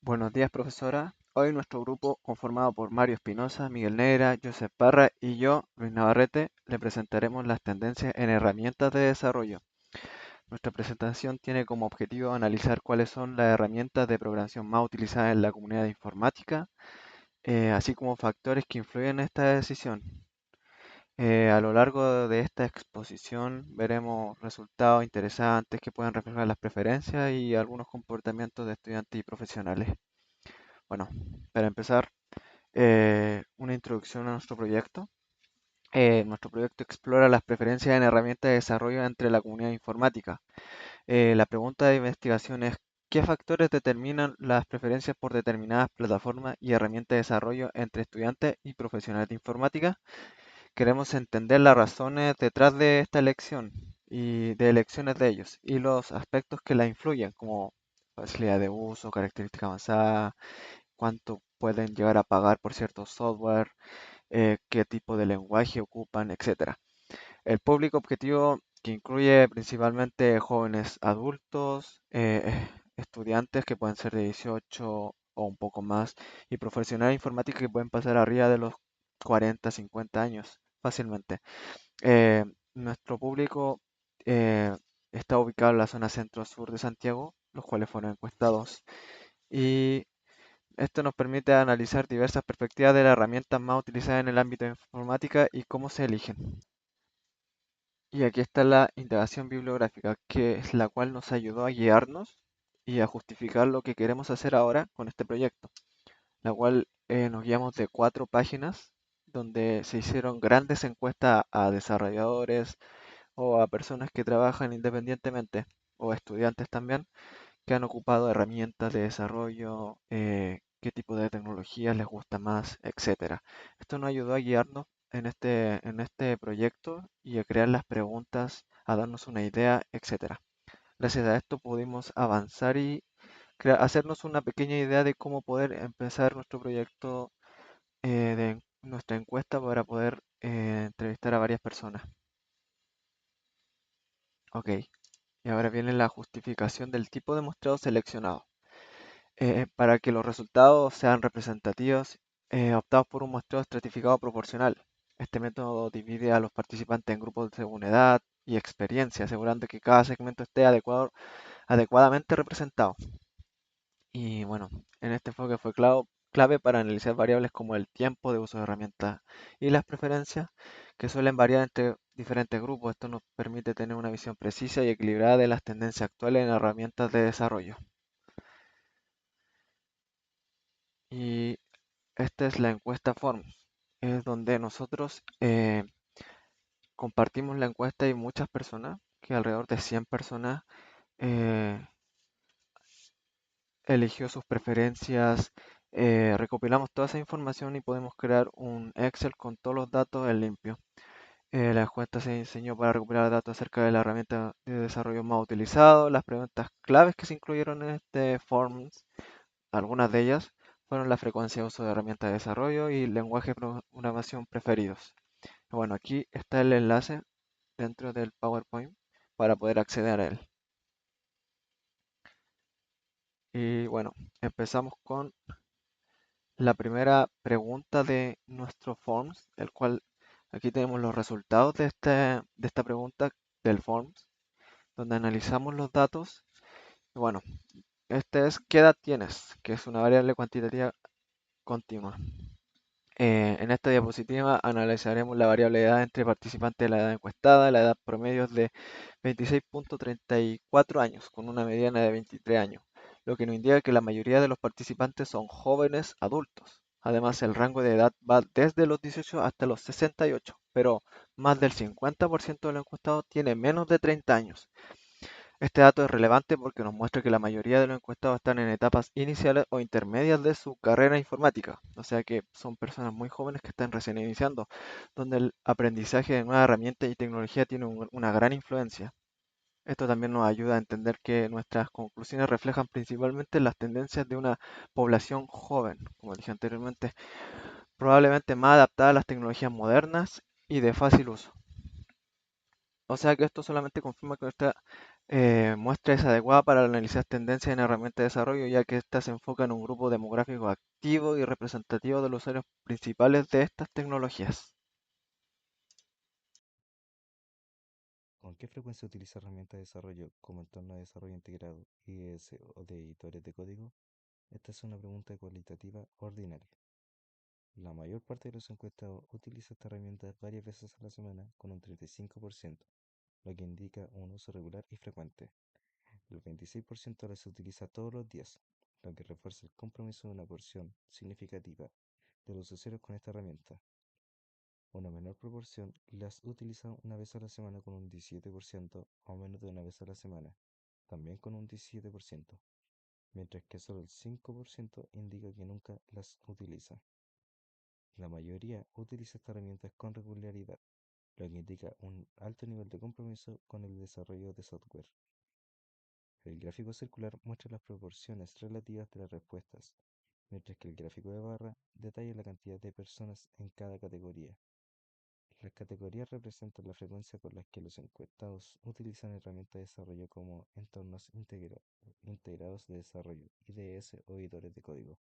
Buenos días, profesora. Hoy nuestro grupo, conformado por Mario Espinosa, Miguel Negra, Joseph Parra y yo, Luis Navarrete, le presentaremos las tendencias en herramientas de desarrollo. Nuestra presentación tiene como objetivo analizar cuáles son las herramientas de programación más utilizadas en la comunidad de informática, así como factores que influyen en esta decisión. A lo largo de esta exposición veremos resultados interesantes que pueden reflejar las preferencias y algunos comportamientos de estudiantes y profesionales. Bueno, para empezar, una introducción a nuestro proyecto. Nuestro proyecto explora las preferencias en herramientas de desarrollo entre la comunidad informática. La pregunta de investigación es, ¿qué factores determinan las preferencias por determinadas plataformas y herramientas de desarrollo entre estudiantes y profesionales de informática? Queremos entender las razones detrás de esta elección y de elecciones de ellos y los aspectos que la influyen, como facilidad de uso, características avanzadas, cuánto pueden llegar a pagar por cierto software, qué tipo de lenguaje ocupan, etcétera. El público objetivo que incluye principalmente jóvenes adultos, estudiantes que pueden ser de 18 o un poco más, y profesionales de informática que pueden pasar arriba de los 40, 50 años fácilmente. Eh, Nuestro público eh, está ubicado en la zona centro-sur de Santiago, los cuales fueron encuestados, y esto nos permite analizar diversas perspectivas de las herramientas más utilizadas en el ámbito de informática y cómo se eligen. Y aquí está la indagación bibliográfica, que es la cual nos ayudó a guiarnos y a justificar lo que queremos hacer ahora con este proyecto, la cual nos guiamos de 4 páginas donde se hicieron grandes encuestas a desarrolladores o a personas que trabajan independientemente o estudiantes también que han ocupado herramientas de desarrollo, qué tipo de tecnologías les gusta más, etcétera. Esto nos ayudó a guiarnos en este proyecto y a crear las preguntas, a darnos una idea, etcétera. Gracias a esto pudimos avanzar y hacernos una pequeña idea de cómo poder empezar nuestro proyecto de nuestra encuesta para poder entrevistar a varias personas. Ok, y ahora viene la justificación del tipo de muestreo seleccionado. Para que los resultados sean representativos, optamos por un muestreo estratificado proporcional. Este método divide a los participantes en grupos según edad y experiencia, asegurando que cada segmento esté adecuadamente representado. Y bueno, en este enfoque fue clave para analizar variables como el tiempo de uso de herramientas y las preferencias, que suelen variar entre diferentes grupos. Esto nos permite tener una visión precisa y equilibrada de las tendencias actuales en herramientas de desarrollo. Y esta es la encuesta Forms, es donde nosotros compartimos la encuesta y muchas personas, que alrededor de 100 personas, eh, eligió sus preferencias. Recopilamos toda esa información y podemos crear un Excel con todos los datos en limpio. La encuesta se diseñó para recopilar datos acerca de la herramienta de desarrollo más utilizado, las preguntas claves que se incluyeron en este Forms, algunas de ellas fueron la frecuencia de uso de herramientas de desarrollo y lenguaje de programación preferidos. Bueno, aquí está el enlace dentro del PowerPoint para poder acceder a él. Y bueno, empezamos con la primera pregunta de nuestro Forms, el cual aquí tenemos los resultados de esta pregunta del Forms, donde analizamos los datos. Y bueno, este es ¿qué edad tienes? Que es una variable cuantitativa continua. En esta diapositiva analizaremos la variable de edad entre participantes de la edad encuestada. La edad promedio es de 26.34 años, con una mediana de 23 años, lo que nos indica que la mayoría de los participantes son jóvenes adultos. Además, el rango de edad va desde los 18 hasta los 68, pero más del 50% de los encuestados tiene menos de 30 años. Este dato es relevante porque nos muestra que la mayoría de los encuestados están en etapas iniciales o intermedias de su carrera informática, o sea que son personas muy jóvenes que están recién iniciando, donde el aprendizaje de nuevas herramientas y tecnología tiene una gran influencia. Esto también nos ayuda a entender que nuestras conclusiones reflejan principalmente las tendencias de una población joven, como dije anteriormente, probablemente más adaptada a las tecnologías modernas y de fácil uso. O sea que esto solamente confirma que nuestra muestra es adecuada para analizar tendencias en herramientas de desarrollo, ya que ésta se enfoca en un grupo demográfico activo y representativo de los usuarios principales de estas tecnologías. ¿Con qué frecuencia utiliza herramientas de desarrollo como entorno de desarrollo integrado, IDS o de editores de código? Esta es una pregunta cualitativa ordinaria. La mayor parte de los encuestados utiliza esta herramienta varias veces a la semana con un 35%, lo que indica un uso regular y frecuente. El 26% las utiliza todos los días, lo que refuerza el compromiso de una porción significativa de los usuarios con esta herramienta. Una menor proporción las utiliza una vez a la semana con un 17% o menos de una vez a la semana, también con un 17%, mientras que solo el 5% indica que nunca las utiliza. La mayoría utiliza estas herramientas con regularidad, lo que indica un alto nivel de compromiso con el desarrollo de software. El gráfico circular muestra las proporciones relativas de las respuestas, mientras que el gráfico de barra detalla la cantidad de personas en cada categoría. Las categorías representan la frecuencia con la que los encuestados utilizan herramientas de desarrollo como entornos integrados de desarrollo, IDS o editores de código.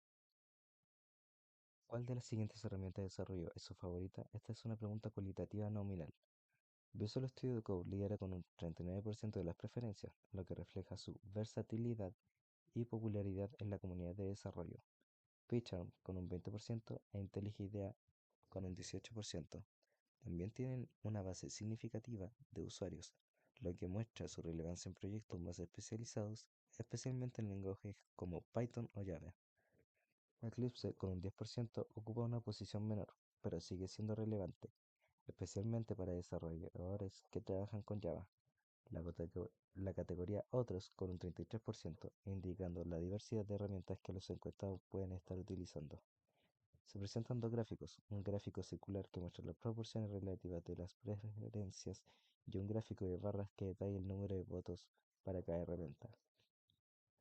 ¿Cuál de las siguientes herramientas de desarrollo es su favorita? Esta es una pregunta cualitativa nominal. Visual Studio Code lidera con un 39% de las preferencias, lo que refleja su versatilidad y popularidad en la comunidad de desarrollo. PyCharm con un 20% e IntelliJ IDEA con un 18%. También tienen una base significativa de usuarios, lo que muestra su relevancia en proyectos más especializados, especialmente en lenguajes como Python o Java. Eclipse con un 10% ocupa una posición menor, pero sigue siendo relevante, especialmente para desarrolladores que trabajan con Java. La categoría Otros con un 33%, indicando la diversidad de herramientas que los encuestados pueden estar utilizando. Se presentan dos gráficos, un gráfico circular que muestra las proporciones relativas de las preferencias y un gráfico de barras que detalla el número de votos para cada herramienta.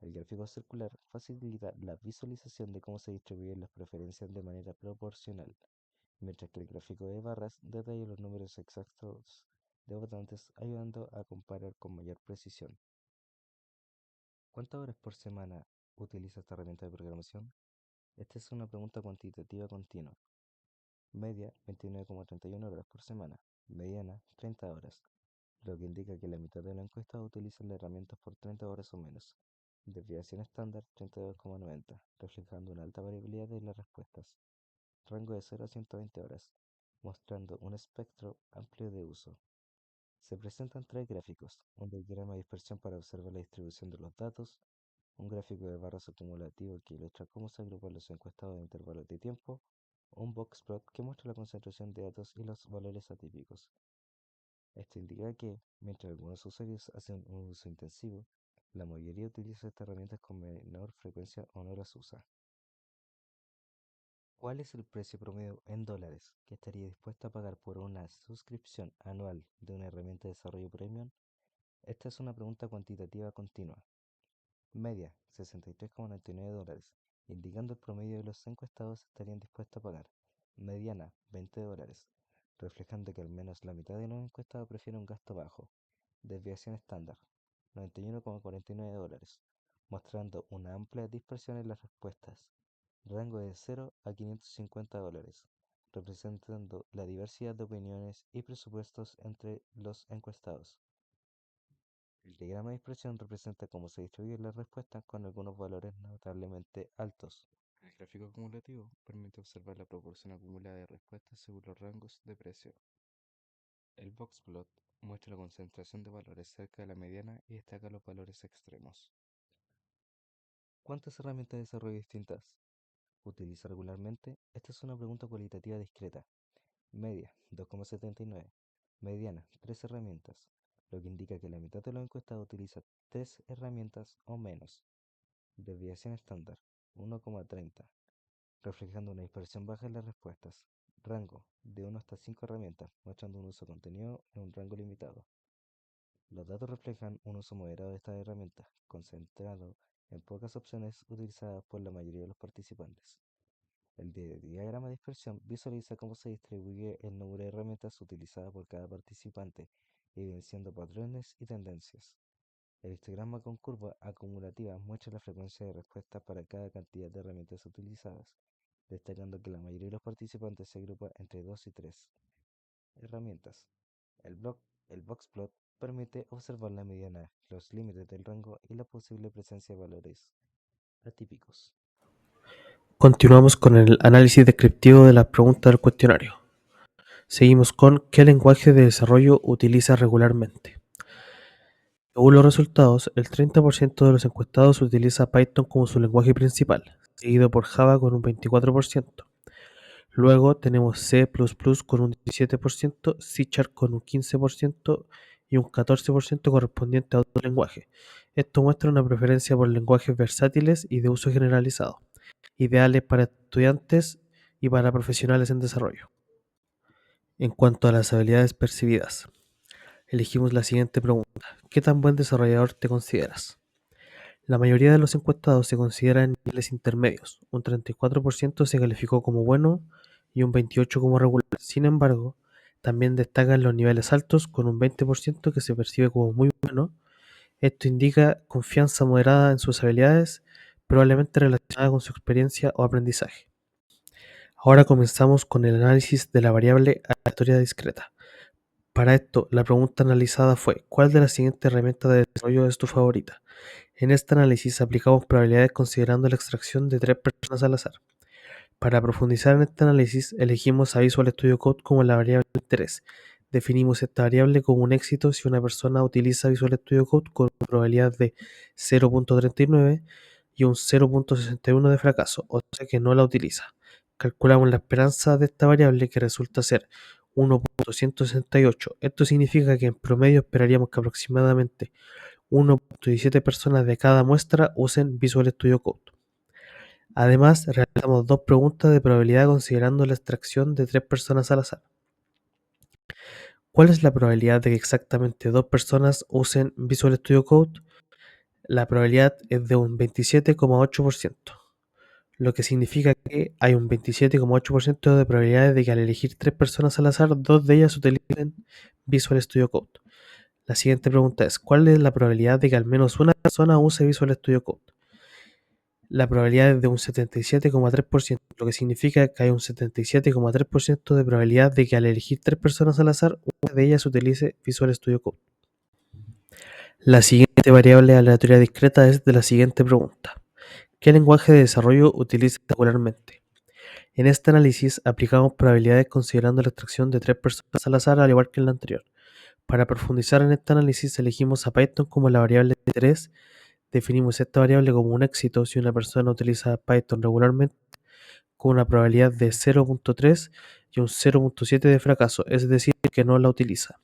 El gráfico circular facilita la visualización de cómo se distribuyen las preferencias de manera proporcional, mientras que el gráfico de barras detalla los números exactos de votantes, ayudando a comparar con mayor precisión. ¿Cuántas horas por semana utiliza esta herramienta de programación? Esta es una pregunta cuantitativa continua. Media 29,31 horas por semana, mediana 30 horas, lo que indica que la mitad de la encuesta utiliza la herramienta por 30 horas o menos. Desviación estándar 32,90, reflejando una alta variabilidad de las respuestas. Rango de 0 a 120 horas, mostrando un espectro amplio de uso. Se presentan tres gráficos, un diagrama de dispersión para observar la distribución de los datos, un gráfico de barras acumulativo que ilustra cómo se agrupan los encuestados en intervalos de tiempo, un boxplot que muestra la concentración de datos y los valores atípicos. Esto indica que, mientras algunos usuarios hacen un uso intensivo, la mayoría utiliza estas herramientas con menor frecuencia o no las usa. ¿Cuál es el precio promedio en dólares que estaría dispuesto a pagar por una suscripción anual de una herramienta de desarrollo premium? Esta es una pregunta cuantitativa continua. Media, 63,99 dólares, indicando el promedio de los encuestados estarían dispuestos a pagar. Mediana, 20 dólares, reflejando que al menos la mitad de los encuestados prefieren un gasto bajo. Desviación estándar, 91,49 dólares, mostrando una amplia dispersión en las respuestas. Rango de 0 a 550 dólares, representando la diversidad de opiniones y presupuestos entre los encuestados. El diagrama de dispersión representa cómo se distribuyen las respuestas con algunos valores notablemente altos. El gráfico acumulativo permite observar la proporción acumulada de respuestas según los rangos de precio. El boxplot muestra la concentración de valores cerca de la mediana y destaca los valores extremos. ¿Cuántas herramientas de desarrollo distintas utiliza regularmente? Esta es una pregunta cualitativa discreta. Media, 2,79. Mediana, 3 herramientas, lo que indica que la mitad de los encuestados utiliza 3 herramientas o menos. Desviación estándar, 1,30, reflejando una dispersión baja en las respuestas. Rango, de 1 hasta 5 herramientas, mostrando un uso contenido en un rango limitado. Los datos reflejan un uso moderado de estas herramientas, concentrado en pocas opciones utilizadas por la mayoría de los participantes. El diagrama de dispersión visualiza cómo se distribuye el número de herramientas utilizadas por cada participante, evidenciando patrones y tendencias. El histograma con curva acumulativa muestra la frecuencia de respuesta para cada cantidad de herramientas utilizadas, destacando que la mayoría de los participantes se agrupa entre 2 y 3 herramientas. El, block, el boxplot permite observar la mediana, los límites del rango y la posible presencia de valores atípicos. Continuamos con el análisis descriptivo de las preguntas del cuestionario. Seguimos con ¿qué lenguaje de desarrollo utiliza regularmente? Según los resultados, el 30% de los encuestados utiliza Python como su lenguaje principal, seguido por Java con un 24%. Luego tenemos C++ con un 17%, C# con un 15% y un 14% correspondiente a otro lenguaje. Esto muestra una preferencia por lenguajes versátiles y de uso generalizado, ideales para estudiantes y para profesionales en desarrollo. En cuanto a las habilidades percibidas, elegimos la siguiente pregunta. ¿Qué tan buen desarrollador te consideras? La mayoría de los encuestados se consideran niveles intermedios, un 34% se calificó como bueno y un 28% como regular. Sin embargo, también destacan los niveles altos con un 20% que se percibe como muy bueno. Esto indica confianza moderada en sus habilidades, probablemente relacionada con su experiencia o aprendizaje. Ahora comenzamos con el análisis de la variable aleatoria discreta. Para esto, la pregunta analizada fue, ¿cuál de las siguientes herramientas de desarrollo es tu favorita? En este análisis aplicamos probabilidades considerando la extracción de 3 personas al azar. Para profundizar en este análisis, elegimos a Visual Studio Code como la variable de interés. Definimos esta variable como un éxito si una persona utiliza Visual Studio Code con una probabilidad de 0.39 y un 0.61 de fracaso, o sea que no la utiliza. Calculamos la esperanza de esta variable que resulta ser 1.168. Esto significa que en promedio esperaríamos que aproximadamente 1.17 personas de cada muestra usen Visual Studio Code. Además, realizamos dos preguntas de probabilidad considerando la extracción de 3 personas al azar. ¿Cuál es la probabilidad de que exactamente 2 personas usen Visual Studio Code? La probabilidad es de un 27,8%, lo que significa que hay un 27,8% de probabilidades de que al elegir 3 personas al azar, dos de ellas utilicen Visual Studio Code. La siguiente pregunta es, ¿cuál es la probabilidad de que al menos una persona use Visual Studio Code? La probabilidad es de un 77,3%, lo que significa que hay un 77,3% de probabilidad de que al elegir 3 personas al azar, una de ellas utilice Visual Studio Code. La siguiente variable aleatoria discreta es de la siguiente pregunta. ¿Qué lenguaje de desarrollo utiliza regularmente? En este análisis aplicamos probabilidades considerando la extracción de 3 personas al azar al igual que en la anterior. Para profundizar en este análisis elegimos a Python como la variable de interés. Definimos esta variable como un éxito si una persona utiliza Python regularmente con una probabilidad de 0.3 y un 0.7 de fracaso, es decir, que no la utiliza.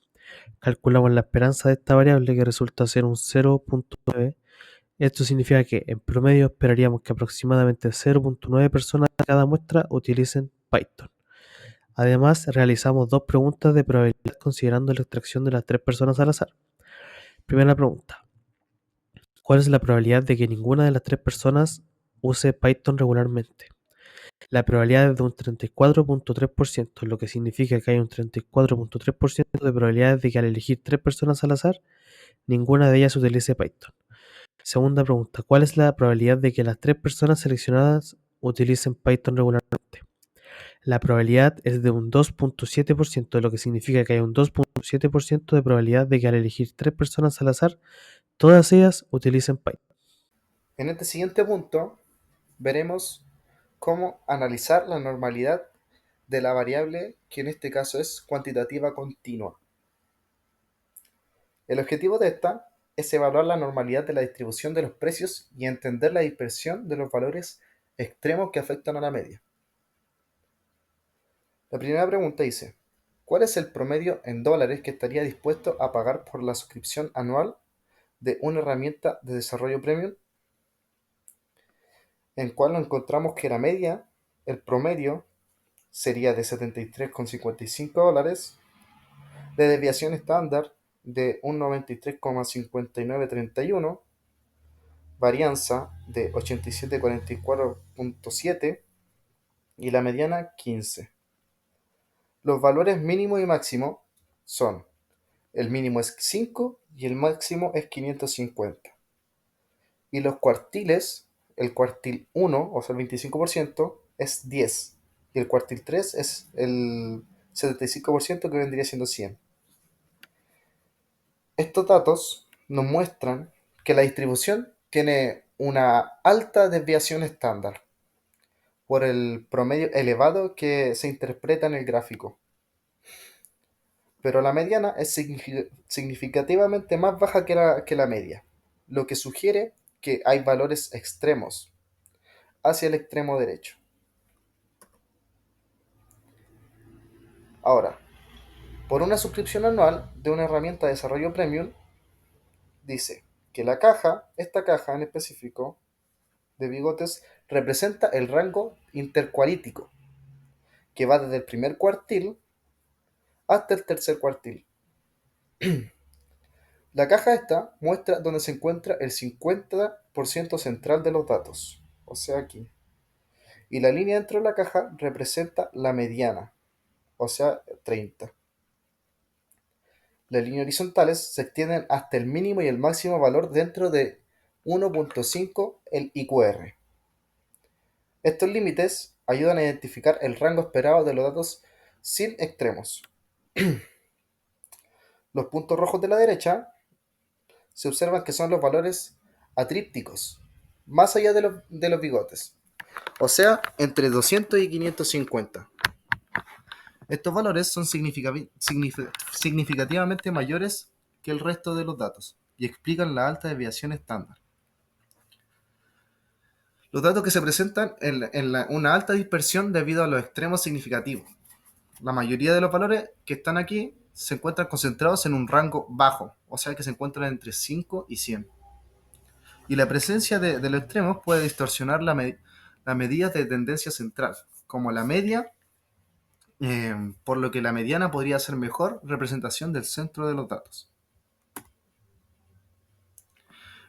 Calculamos la esperanza de esta variable que resulta ser un 0.9. Esto significa que en promedio esperaríamos que aproximadamente 0.9 personas de cada muestra utilicen Python. Además, realizamos dos preguntas de probabilidad considerando la extracción de las 3 personas al azar. Primera pregunta. ¿Cuál es la probabilidad de que ninguna de las 3 personas use Python regularmente? La probabilidad es de un 34,3%, lo que significa que hay un 34,3% de probabilidades de que al elegir 3 personas al azar, ninguna de ellas utilice Python. Segunda pregunta, ¿cuál es la probabilidad de que las 3 personas seleccionadas utilicen Python regularmente? La probabilidad es de un 2,7%, lo que significa que hay un 2,7% de probabilidad de que al elegir 3 personas al azar, todas ellas utilicen Python. En este siguiente punto veremos cómo analizar la normalidad de la variable que en este caso es cuantitativa continua. El objetivo de esta es evaluar la normalidad de la distribución de los precios y entender la dispersión de los valores extremos que afectan a la media. La primera pregunta dice, ¿cuál es el promedio en dólares que estaría dispuesto a pagar por la suscripción anual de una herramienta de desarrollo premium? En cual encontramos que la media, el promedio, sería de $73,55, de desviación estándar de un 93,5931, varianza de 87,44.7 y la mediana 15. Los valores mínimo y máximo son, el mínimo es 5 y el máximo es 550. Y los cuartiles, el cuartil 1, o sea, el 25%, es 10. Y el cuartil 3 es el 75% que vendría siendo 100. Estos datos nos muestran que la distribución tiene una alta desviación estándar por el promedio elevado que se interpreta en el gráfico, pero la mediana es significativamente más baja que la media, lo que sugiere que hay valores extremos hacia el extremo derecho. Ahora, por una suscripción anual de una herramienta de desarrollo premium, dice que esta caja en específico de bigotes, representa el rango intercuarítico, que va desde el primer cuartil hasta el tercer cuartil. La caja esta muestra donde se encuentra el 50% central de los datos, o sea aquí. Y la línea dentro de la caja representa la mediana, o sea 30. Las líneas horizontales se extienden hasta el mínimo y el máximo valor dentro de 1.5 el IQR. Estos límites ayudan a identificar el rango esperado de los datos sin extremos. Los puntos rojos de la derecha se observan que son los valores atrípticos, más allá de los bigotes, o sea, entre 200 y 550. Estos valores son significativamente mayores que el resto de los datos y explican la alta desviación estándar. Los datos que se presentan en una alta dispersión debido a los extremos significativos. La mayoría de los valores que están aquí se encuentran concentrados en un rango bajo, o sea que se encuentran entre 5 y 100. Y la presencia de los extremos puede distorsionar la medida de tendencia central, como la media, por lo que la mediana podría ser mejor representación del centro de los datos.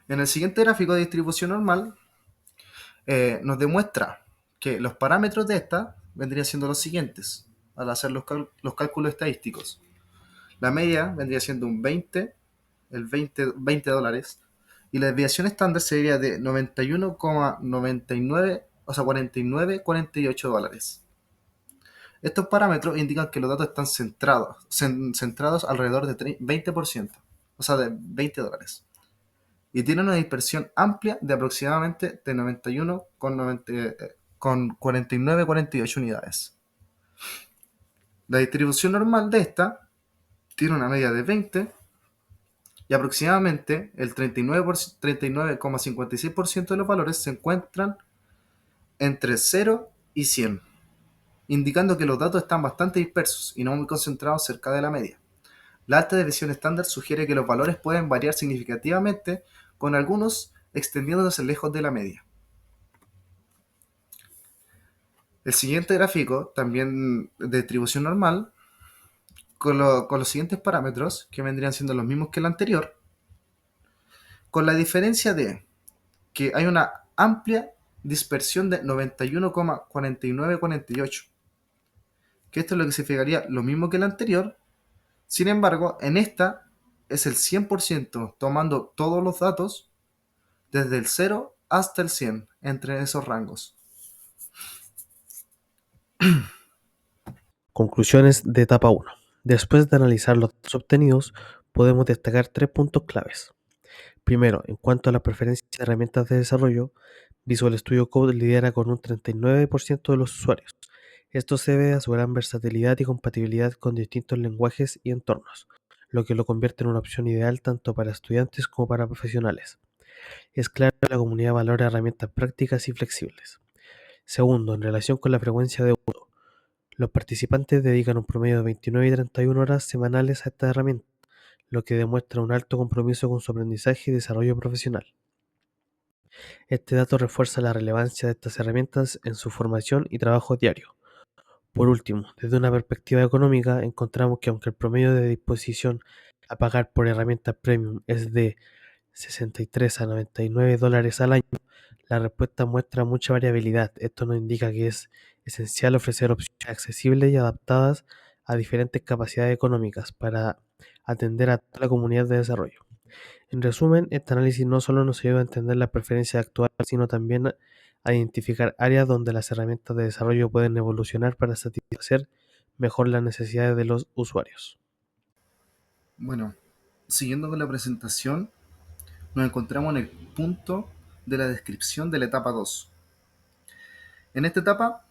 En el siguiente gráfico de distribución normal, nos demuestra que los parámetros de esta vendrían siendo los siguientes al hacer los cálculos estadísticos. La media vendría siendo un 20, el 20 dólares, y la desviación estándar sería de 91,99, o sea, 49,48 dólares. Estos parámetros indican que los datos están centrados alrededor de 20%, o sea, de 20 dólares. Y tienen una dispersión amplia de aproximadamente de 91 con 49,48 unidades. La distribución normal de esta tiene una media de 20 y aproximadamente el 39,56% de los valores se encuentran entre 0 y 100, indicando que los datos están bastante dispersos y no muy concentrados cerca de la media. La alta desviación estándar sugiere que los valores pueden variar significativamente, con algunos extendiéndose lejos de la media. El siguiente gráfico, también de distribución normal, con los siguientes parámetros, que vendrían siendo los mismos que el anterior, con la diferencia de que hay una amplia dispersión de 91,4948, que esto es lo que significaría lo mismo que el anterior. Sin embargo, en esta es el 100%, tomando todos los datos desde el 0 hasta el 100, entre esos rangos. Conclusiones de etapa 1. Después de analizar los datos obtenidos, podemos destacar 3 puntos claves. Primero, en cuanto a las preferencias de herramientas de desarrollo, Visual Studio Code lidera con un 39% de los usuarios. Esto se debe a su gran versatilidad y compatibilidad con distintos lenguajes y entornos, lo que lo convierte en una opción ideal tanto para estudiantes como para profesionales. Es claro que la comunidad valora herramientas prácticas y flexibles. Segundo, en relación con la frecuencia de uso, los participantes dedican un promedio de 29 y 31 horas semanales a esta herramienta, lo que demuestra un alto compromiso con su aprendizaje y desarrollo profesional. Este dato refuerza la relevancia de estas herramientas en su formación y trabajo diario. Por último, desde una perspectiva económica, encontramos que aunque el promedio de disposición a pagar por herramientas premium es de 63 a 99 dólares al año, la respuesta muestra mucha variabilidad. Esto nos indica que es esencial ofrecer opciones accesibles y adaptadas a diferentes capacidades económicas para atender a toda la comunidad de desarrollo. En resumen, este análisis no solo nos ayuda a entender las preferencias actuales, sino también a identificar áreas donde las herramientas de desarrollo pueden evolucionar para satisfacer mejor las necesidades de los usuarios. Bueno, siguiendo con la presentación, nos encontramos en el punto de la descripción de la etapa 2. En esta etapa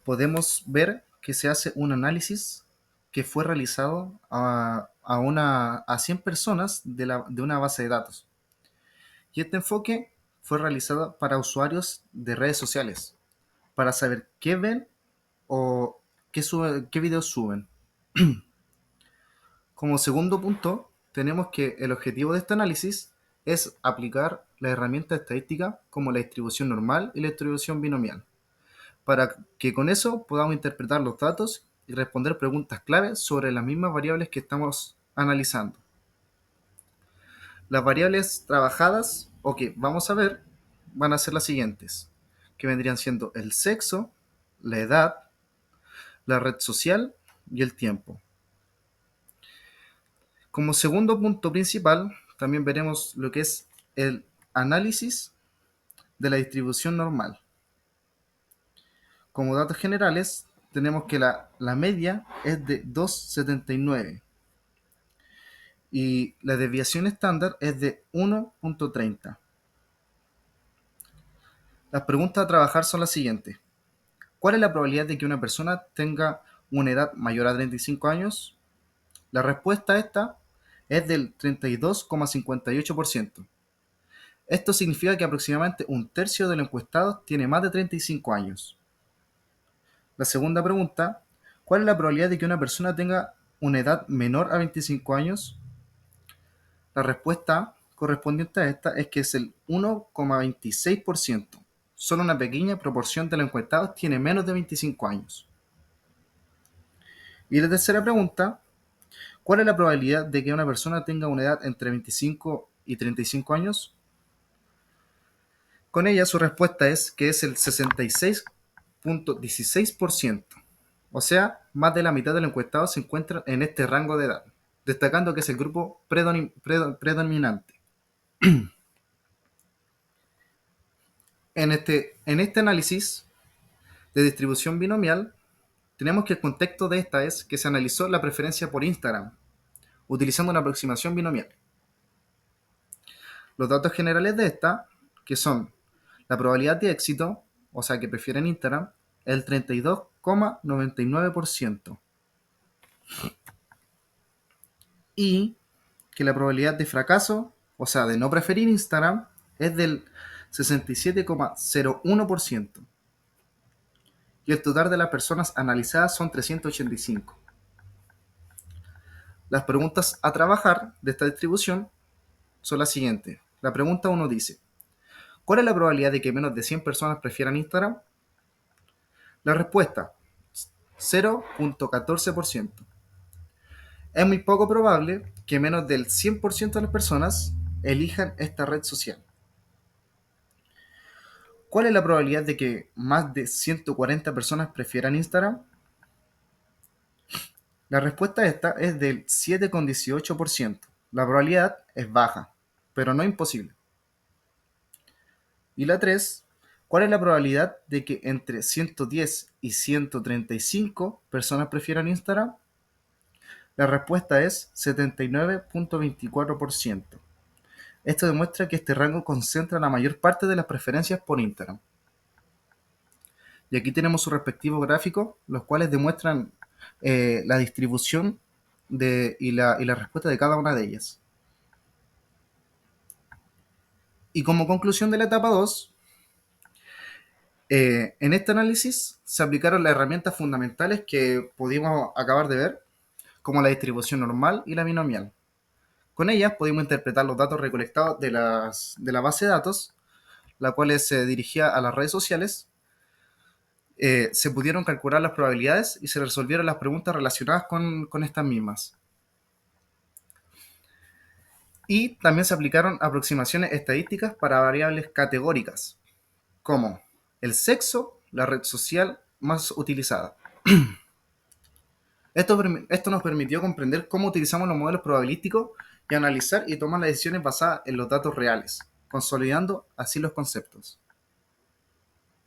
podemos ver que se hace un análisis que fue realizado a 100 personas de una base de datos. Y este enfoque fue realizado para usuarios de redes sociales, para saber qué ven o qué videos suben. Como segundo punto, tenemos que el objetivo de este análisis es aplicar la herramienta estadística como la distribución normal y la distribución binomial, para que con eso podamos interpretar los datos y responder preguntas clave sobre las mismas variables que estamos analizando. Las variables trabajadas o que vamos a ver van a ser las siguientes, que vendrían siendo el sexo, la edad, la red social y el tiempo. Como segundo punto principal, también veremos lo que es el análisis de la distribución normal. Como datos generales, tenemos que la media es de 2,79 y la desviación estándar es de 1,30. Las preguntas a trabajar son las siguientes. ¿Cuál es la probabilidad de que una persona tenga una edad mayor a 35 años? La respuesta a esta es del 32,58%. Esto significa que aproximadamente un tercio de los encuestados tiene más de 35 años. La segunda pregunta, ¿cuál es la probabilidad de que una persona tenga una edad menor a 25 años? La respuesta correspondiente a esta es que es el 1,26%. Solo una pequeña proporción de los encuestados tiene menos de 25 años. Y la tercera pregunta, ¿cuál es la probabilidad de que una persona tenga una edad entre 25 y 35 años? Con ella su respuesta es que es el 66,16%. O sea, más de la mitad de los encuestados se encuentran en este rango de edad, destacando que es el grupo predominante. En este análisis de distribución binomial, tenemos que el contexto de esta es que se analizó la preferencia por Instagram, utilizando una aproximación binomial. Los datos generales de esta, que son la probabilidad de éxito, o sea que prefieren Instagram, el 32,99%. Y que la probabilidad de fracaso, o sea de no preferir Instagram, es del 67,01%. Y el total de las personas analizadas son 385. Las preguntas a trabajar de esta distribución son las siguientes. La pregunta 1 dice, ¿cuál es la probabilidad de que menos de 100 personas prefieran Instagram? La respuesta, 0,14%. Es muy poco probable que menos del 100% de las personas elijan esta red social. ¿Cuál es la probabilidad de que más de 140 personas prefieran Instagram? La respuesta a esta es del 7,18%. La probabilidad es baja, pero no imposible. Y la 3, ¿cuál es la probabilidad de que entre 110 y 135 personas prefieran Instagram? La respuesta es 79,24%. Esto demuestra que este rango concentra la mayor parte de las preferencias por Instagram. Y aquí tenemos su respectivo gráfico, los cuales demuestran la distribución y la respuesta de cada una de ellas. Y como conclusión de la etapa 2, en este análisis se aplicaron las herramientas fundamentales que pudimos acabar de ver, como la distribución normal y la binomial. Con ellas pudimos interpretar los datos recolectados de la base de datos, la cual se dirigía a las redes sociales. Se pudieron calcular las probabilidades y se resolvieron las preguntas relacionadas con estas mismas. Y también se aplicaron aproximaciones estadísticas para variables categóricas, como el sexo, la red social más utilizada. Esto nos permitió comprender cómo utilizamos los modelos probabilísticos y analizar y tomar las decisiones basadas en los datos reales, consolidando así los conceptos.